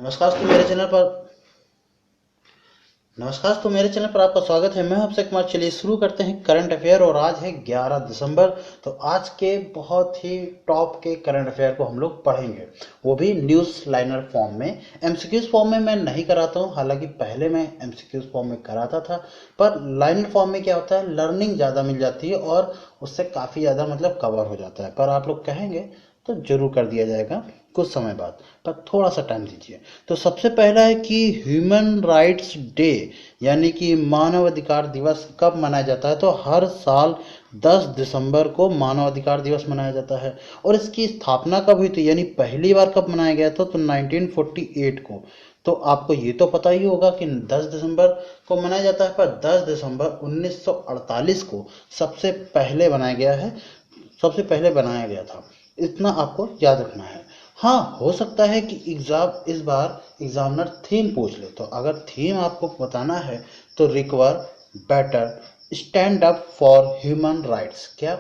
नमस्कार तो मेरे चैनल पर आपका स्वागत है। मैं हूं अक्षय कुमार। चलिए शुरू करते हैं करंट अफेयर। और आज है 11 दिसंबर। तो आज के बहुत ही टॉप के करंट अफेयर को हम लोग पढ़ेंगे, वो भी न्यूज़ लाइनर फॉर्म में। एमसीक्यूज फॉर्म में मैं नहीं कराता हूं, हालांकि पहले मैं एमसीक्यूज फॉर्म में कराता था, पर लाइनर फॉर्म में क्या होता है, लर्निंग ज़्यादा मिल जाती है और उससे काफ़ी ज़्यादा मतलब कवर हो जाता है। पर आप लोग कहेंगे तो जरूर कर दिया जाएगा कुछ समय बाद, पर थोड़ा सा टाइम दीजिए। तो सबसे पहला है कि ह्यूमन राइट्स डे यानी कि मानव अधिकार दिवस कब मनाया जाता है। तो हर साल 10 दिसंबर को मानव अधिकार दिवस मनाया जाता है। और इसकी स्थापना कब हुई थी, यानी पहली बार कब मनाया गया था, तो 1948 को। तो आपको ये तो पता ही होगा कि 10 दिसंबर को मनाया जाता है, पर 10 दिसंबर 1948 को सबसे पहले बनाया गया है, सबसे पहले बनाया गया था। इतना आपको याद रखना है। हाँ, हो सकता है कि एग्जाम इस बार एग्जामिनर थीम पूछ ले, तो अगर थीम आपको बताना है तो recover better stand up for human rights. क्या?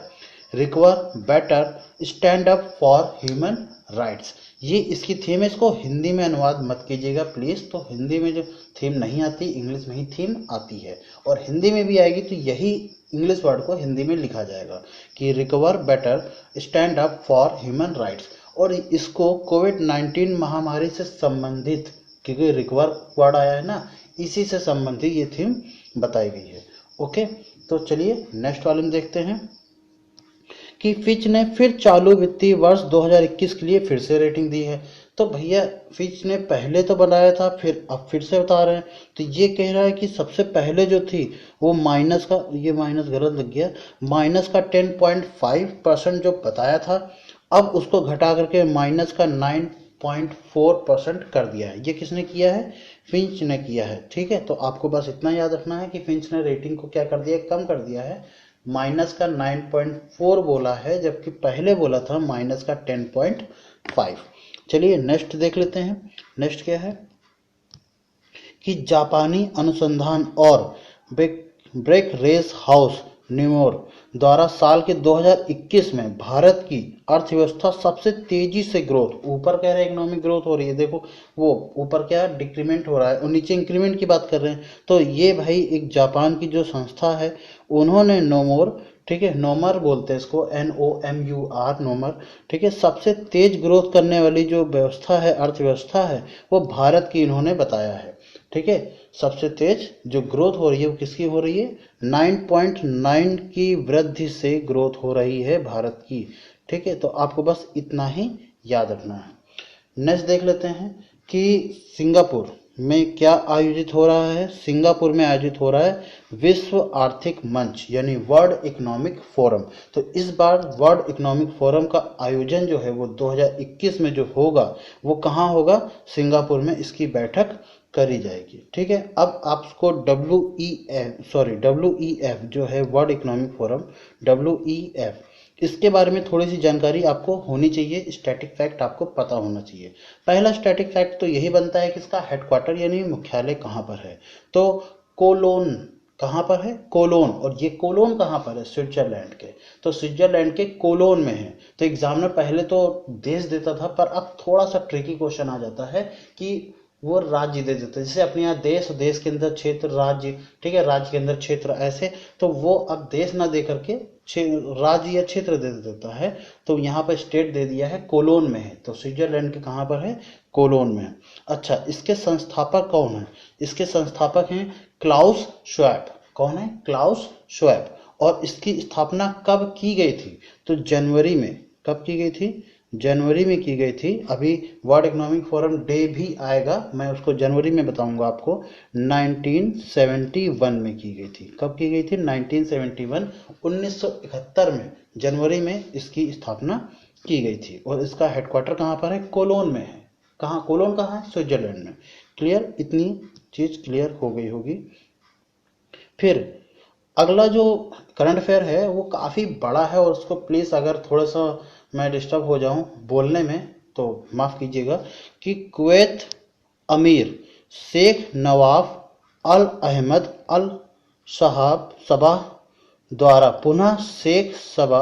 Recover better stand up for human rights, ये इसकी थीम है। इसको हिंदी में अनुवाद मत कीजिएगा प्लीज़। तो हिंदी में जो थीम नहीं आती, इंग्लिश में ही थीम आती है, और हिंदी में भी आएगी तो यही इंग्लिश वर्ड को हिंदी में लिखा जाएगा कि recover better stand up for human rights. और इसको कोविड-19 महामारी से संबंधित, क्योंकि रिकवर वर्ड आया है ना, इसी से संबंधित ये थीम बताई गई है। ओके, तो चलिए नेक्स्ट वाले में देखते हैं कि फिच ने फिर चालू वित्तीय वर्ष 2021 के लिए फिर से रेटिंग दी है। तो भैया फिच ने पहले तो बनाया था, फिर अब फिर से बता रहे हैं। तो ये कह रहा है कि सबसे पहले जो थी वो माइनस का, ये माइनस गलत लग गया, माइनस का 10.5% जो बताया था, अब उसको घटा करके माइनस का 9.4% कर दिया है। ये किसने किया है? फिंच ने किया है। ठीक है, तो आपको बस इतना याद रखना है कि फिंच ने रेटिंग को क्या कर दिया है, कम कर दिया है। माइनस का 9.4 बोला है, जबकि पहले बोला था माइनस का 10.5। चलिए नेक्स्ट देख लेते हैं। नेक्स्ट क्या है कि जापानी अनुसंधान और ब्रेक रेस हाउस न्यूमोर द्वारा साल के 2021 में भारत की अर्थव्यवस्था सबसे तेजी से ग्रोथ, ऊपर कह रहे हैं इकोनॉमिक ग्रोथ हो रही है, देखो वो ऊपर क्या है, डिक्रीमेंट हो रहा है, और नीचे इंक्रीमेंट की बात कर रहे हैं। तो ये भाई एक जापान की जो संस्था है, उन्होंने नोमोर, ठीक है, नोमर बोलते हैं इसको, NOMUR, नोमर, ठीक है, सबसे तेज ग्रोथ करने वाली जो व्यवस्था है, अर्थव्यवस्था है, वो भारत की इन्होंने बताया है। ठीक है, सबसे तेज जो ग्रोथ हो रही है वो किसकी हो रही है? 9.9 की वृद्धि से ग्रोथ हो रही है भारत की। ठीक है, तो आपको बस इतना ही याद रखना है। नेक्स्ट देख लेते हैं कि सिंगापुर में क्या आयोजित हो रहा है। सिंगापुर में आयोजित हो रहा है विश्व आर्थिक मंच यानी वर्ल्ड इकोनॉमिक फोरम। तो इस बार वर्ल्ड इकोनॉमिक फोरम का आयोजन जो है वो 2021 में जो होगा वो कहाँ होगा? सिंगापुर में इसकी बैठक करी जाएगी। ठीक है, अब आपको WEF जो है वर्ल्ड इकोनॉमिक फोरम, WEF, इसके बारे में थोड़ी सी जानकारी आपको होनी चाहिए, स्टैटिक फैक्ट आपको पता होना चाहिए। पहला स्टैटिक फैक्ट तो यही बनता है कि इसका हेडक्वार्टर यानी मुख्यालय कहाँ पर है। तो कोलोन, कहाँ पर है? कोलोन। और ये कोलोन कहाँ पर है? स्विट्जरलैंड के। तो स्विट्जरलैंड के कोलोन में है। तो एग्जामिनर पहले तो देश देता था, पर अब थोड़ा सा ट्रिकी क्वेश्चन आ जाता है कि वो राज्य दे देता है। जैसे अपने यहाँ देश, देश के अंदर क्षेत्र, राज्य, ठीक है, राज्य के अंदर क्षेत्र, ऐसे। तो वो अब देश ना दे करके राज्य या क्षेत्र दे देता है। तो यहाँ पर स्टेट दे दिया है, कोलोन में है। तो स्विट्जरलैंड के कहाँ पर है? कोलोन में है। अच्छा, इसके संस्थापक कौन है? इसके संस्थापक हैं क्लाउस श्वैब। कौन है? क्लाउस श्वैब। और इसकी स्थापना कब की गई थी? तो जनवरी में। कब की गई थी? जनवरी में की गई थी। अभी वर्ल्ड इकोनॉमिक फोरम डे भी आएगा, मैं उसको जनवरी में बताऊंगा आपको। 1971 में की गई थी। कब की गई थी? 1971, 1971 में जनवरी में इसकी स्थापना की गई थी। और इसका हेडक्वार्टर कहाँ पर है? कोलोन में है। कहाँ? कोलोन कहाँ है? स्विट्जरलैंड में। क्लियर? इतनी चीज क्लियर हो गई होगी। फिर अगला जो करंट अफेयर है वो काफ़ी बड़ा है, और उसको प्लीज़ अगर थोड़ा सा मैं डिस्टर्ब हो जाऊं बोलने में तो माफ़ कीजिएगा। कि कुवैत अमीर शेख नवाफ अल अहमद अल सबाह द्वारा पुनः शेख सबा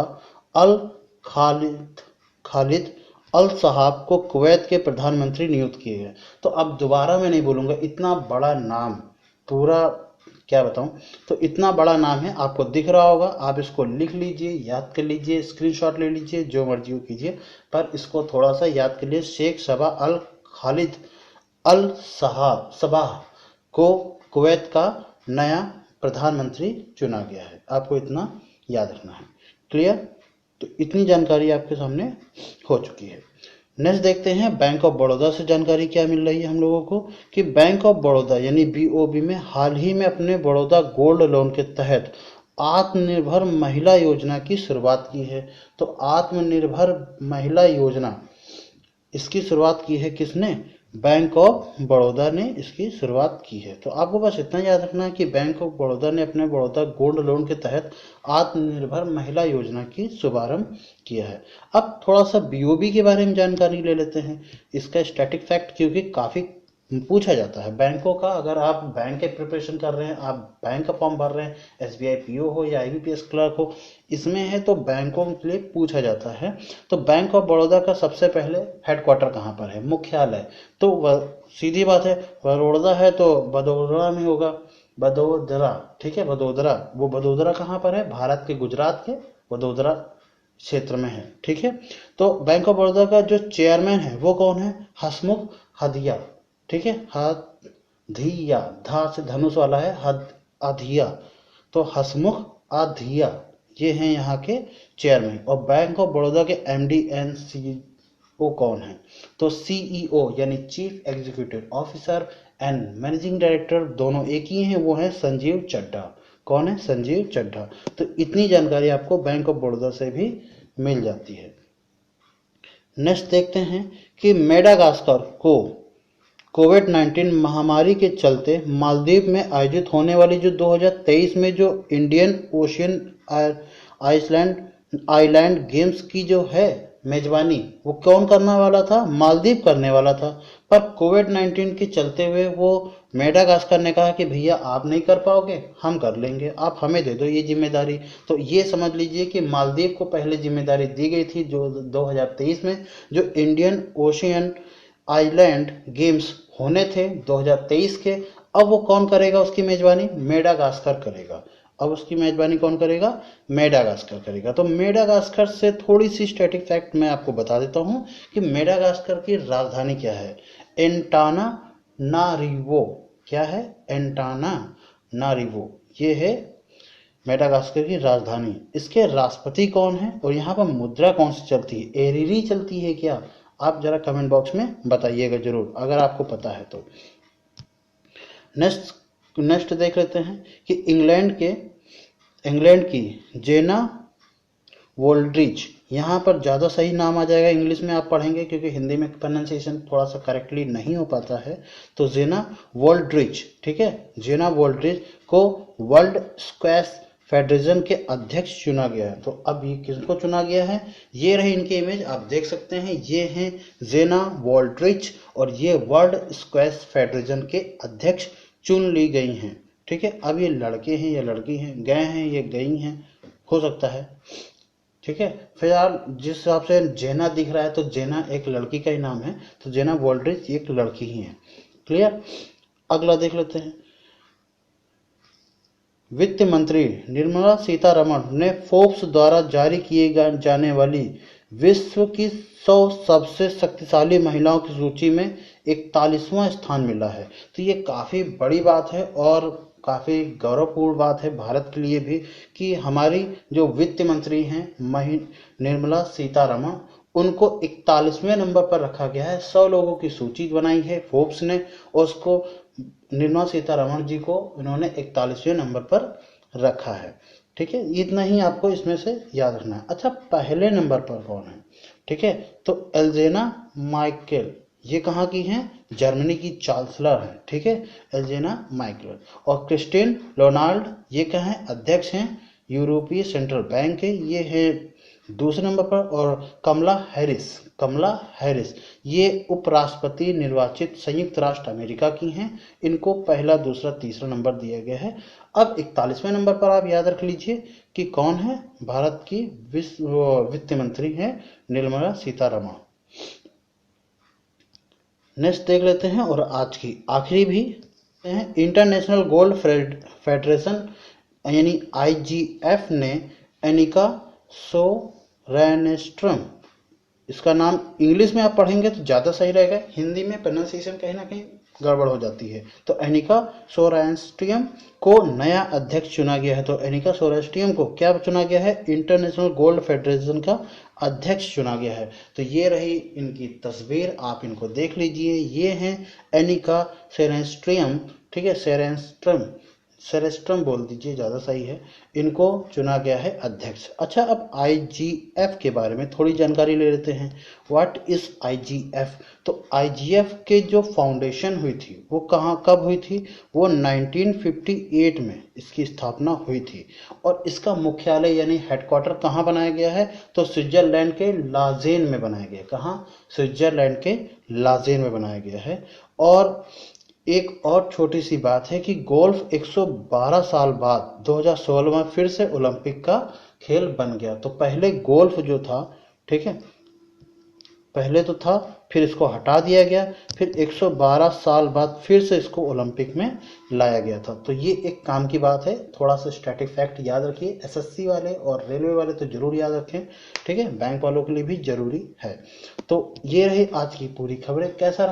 अल खालिद खालिद अल सहाब को कुवैत के प्रधानमंत्री नियुक्त किए गए। तो अब दोबारा मैं नहीं बोलूंगा, इतना बड़ा नाम, पूरा क्या बताऊं। तो इतना बड़ा नाम है, आपको दिख रहा होगा, आप इसको लिख लीजिए, याद कर लीजिए, स्क्रीनशॉट ले लीजिए, जो मर्जी हो कीजिए, पर इसको थोड़ा सा याद कर लीजिए। शेख सबा अल खालिद अल सबाह को कुवैत का नया प्रधानमंत्री चुना गया है। आपको इतना याद रखना है। क्लियर? तो इतनी जानकारी आपके सामने हो चुकी है। नेक्स्ट देखते हैं बैंक ऑफ बड़ौदा से जानकारी क्या मिल रही है हम लोगों को, कि बैंक ऑफ बड़ौदा यानी बीओबी में हाल ही में अपने बड़ौदा गोल्ड लोन के तहत आत्मनिर्भर महिला योजना की शुरुआत की है। तो आत्मनिर्भर महिला योजना, इसकी शुरुआत की है किसने? बैंक ऑफ बड़ौदा ने इसकी शुरुआत की है। तो आपको बस इतना याद रखना है कि बैंक ऑफ बड़ौदा ने अपने बड़ौदा गोल्ड लोन के तहत आत्मनिर्भर महिला योजना की शुभारंभ किया है। अब थोड़ा सा बीओबी के बारे में जानकारी ले लेते हैं, इसका स्टैटिक फैक्ट, क्योंकि काफ़ी पूछा जाता है बैंकों का। अगर आप बैंक के प्रिपरेशन कर रहे हैं, आप बैंक का फॉर्म भर रहे हैं, एसबीआई पीओ हो या आईबीपीएस क्लर्क हो, इसमें है तो बैंकों के लिए पूछा जाता है। तो बैंक ऑफ बड़ौदा का सबसे पहले हेडक्वार्टर कहाँ पर है, मुख्यालय? तो सीधी बात है, बड़ौदा है तो बड़ोदरा में होगा, बड़ोदरा, ठीक है, बड़ोदरा। वो बड़ोदरा कहाँ पर है? भारत के गुजरात के बड़ोदरा क्षेत्र में है, ठीक है। तो बैंक ऑफ बड़ौदा का जो चेयरमैन है वो कौन है? हसमुख हदिया, ठीक है, हधिया, धा से धनुष वाला है, अधिया, तो हसमुख अधिया, ये हैं यहाँ के चेयरमैन। और बैंक ऑफ बड़ौदा के एमडी एंड सीईओ कौन है? तो सीईओ यानी chief executive officer and managing director दोनों एक ही हैं, वो हैं संजीव चड्ढा। कौन है? संजीव चड्ढा। तो इतनी जानकारी आपको बैंक ऑफ बड़ौदा से भी मिल जाती है। नेक्स्ट देखते हैं कि मेडागास्कर को कोविड-19 महामारी के चलते मालदीव में आयोजित होने वाली जो 2023 में जो इंडियन ओशियन आइलैंड गेम्स की जो है मेजबानी, वो कौन करने वाला था? मालदीव करने वाला था। पर कोविड-19 के चलते हुए वो मेडागास्कर ने कहा कि भैया आप नहीं कर पाओगे, हम कर लेंगे, आप हमें दे दो ये जिम्मेदारी। तो ये समझ लीजिए कि मालदीव को पहले जिम्मेदारी दी गई थी जो 2023 में जो इंडियन ओशियन आइलैंड गेम्स होने थे 2023 के। अब वो कौन करेगा उसकी मेजबानी? मेडागास्कर करेगा। अब उसकी मेजबानी कौन करेगा? मेडागास्कर करेगा। तो मेडागास्कर से थोड़ी सी स्टैटिक फैक्ट मैं आपको बता देता हूँ कि मेडागास्कर की राजधानी क्या है? एंटाना नारिवो। क्या है? एंटाना नारिवो, ये है मेडागास्कर की राजधानी। इसके राष्ट्रपति कौन है और यहाँ पर मुद्रा कौन सी चलती है? एरिरी चलती है क्या? आप जरा कमेंट बॉक्स में बताइएगा जरूर अगर आपको पता है तो। नेक्स्ट देख लेते हैं कि इंग्लैंड की जेना वोल्ड्रिच, यहाँ पर ज़्यादा सही नाम आ जाएगा, इंग्लिश में आप पढ़ेंगे क्योंकि हिंदी में प्रोनाउंसिएशन थोड़ा सा करेक्टली नहीं हो पाता है। तो जेना वोल्ड्रिच, ठीक है, जेना वोल्ड्रिच को वर्ल्ड स्क्वैश फेडरेशन के अध्यक्ष चुना गया है। तो अब ये किसको चुना गया है? ये रही इनकी इमेज, आप देख सकते हैं, ये हैं जेना वोल्ड्रिच और ये वर्ल्ड स्क्वैश फेडरेशन के अध्यक्ष चुन ली गई हैं, ठीक है। अब ये लड़के हैं या लड़की हैं, गए हैं ये गई हैं, हो सकता है, ठीक है। फिलहाल जिस हिसाब से जेना दिख रहा है तो जेना एक लड़की का ही नाम है, तो जेना वोल्ड्रिच एक लड़की ही है। क्लियर? अगला देख लेते हैं। वित्त मंत्री निर्मला सीतारमण ने फोर्ब्स द्वारा जारी किए जाने वाली विश्व की 100 सबसे शक्तिशाली महिलाओं की सूची में 41वां स्थान मिला है। तो ये काफ़ी बड़ी बात है और काफ़ी गौरवपूर्ण बात है भारत के लिए भी कि हमारी जो वित्त मंत्री हैं निर्मला सीतारमण, उनको 41वें नंबर पर रखा गया है। 100 लोगों की सूची बनाई है फोर्ब्स ने और उसको निर्मला सीतारमण जी को इन्होंने 41वें नंबर पर रखा है, ठीक है। इतना ही आपको इसमें से याद रखना है। अच्छा, पहले नंबर पर कौन है? ठीक है, तो एल्जेना माइकेल, ये कहाँ की हैं? जर्मनी की चांसलर हैं, ठीक है, एल्जेना माइकेल। और क्रिस्टिन लोनाल्ड, ये क्या हैं? अध्यक्ष हैं यूरोपीय सेंट्रल बैंक के, ये है दूसरे नंबर पर। और कमला हैरिस ये उपराष्ट्रपति निर्वाचित संयुक्त राष्ट्र अमेरिका की हैं। इनको पहला, दूसरा, तीसरा नंबर दिया गया है। अब 41वें नंबर पर आप याद रख लीजिए कि कौन है? भारत की वित्त मंत्री हैं निर्मला सीतारमण। नेक्स्ट देख लेते हैं और आज की आखिरी भी हैं। इंटरनेशनल गोल्ड फेडरेशन यानी आईजीएफ ने एनिका सोरेनस्ट्रम, इसका नाम इंग्लिश में आप पढ़ेंगे तो ज़्यादा सही रहेगा, हिंदी में प्रोनाउंसिएशन कहीं ना कहीं गड़बड़ हो जाती है। तो एनिका सोरेनस्ट्रम को नया अध्यक्ष चुना गया है। तो एनिका सोरेनस्ट्रम को क्या चुना गया है? इंटरनेशनल गोल्ड फेडरेशन का अध्यक्ष चुना गया है। तो ये रही इनकी तस्वीर, आप इनको देख लीजिए। ये हैं एनिका सोरेनस्ट्रम, ठीक है, सेरेस्ट्रम बोल दीजिए, ज़्यादा सही है। इनको चुना गया है अध्यक्ष। अच्छा, अब आईजीएफ के बारे में थोड़ी जानकारी ले लेते हैं। What is IGF? तो आईजीएफ के जो फाउंडेशन हुई थी वो कब हुई थी? वो 1958 में इसकी स्थापना हुई थी। और इसका मुख्यालय यानी हेडक्वार्टर कहाँ बनाया गया है? तो स्विट्जरलैंड के लाजेन में बनाया गया। कहाँ? स्विट्जरलैंड के लाजेन में बनाया गया है। और एक और छोटी सी बात है कि गोल्फ 112 साल बाद 2016 में फिर से ओलंपिक का खेल बन गया। तो पहले गोल्फ जो था, ठीक है, पहले तो था, फिर इसको हटा दिया गया, फिर 112 साल बाद फिर से इसको ओलंपिक में लाया गया था। तो ये एक काम की बात है। थोड़ा सा स्टैटिक फैक्ट याद रखिए, एसएससी वाले और रेलवे वाले तो जरूर याद रखें, ठीक है, बैंक वालों के लिए भी जरूरी है। तो ये रही आज की पूरी खबरें। कैसा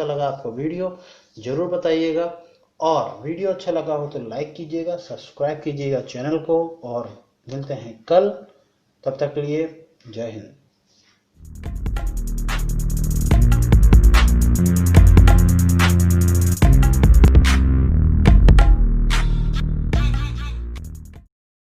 लगा आपको वीडियो, जरूर बताइएगा। और वीडियो अच्छा लगा हो तो लाइक कीजिएगा, सब्सक्राइब कीजिएगा चैनल को, और मिलते हैं कल। तब तक के लिए जय हिंद।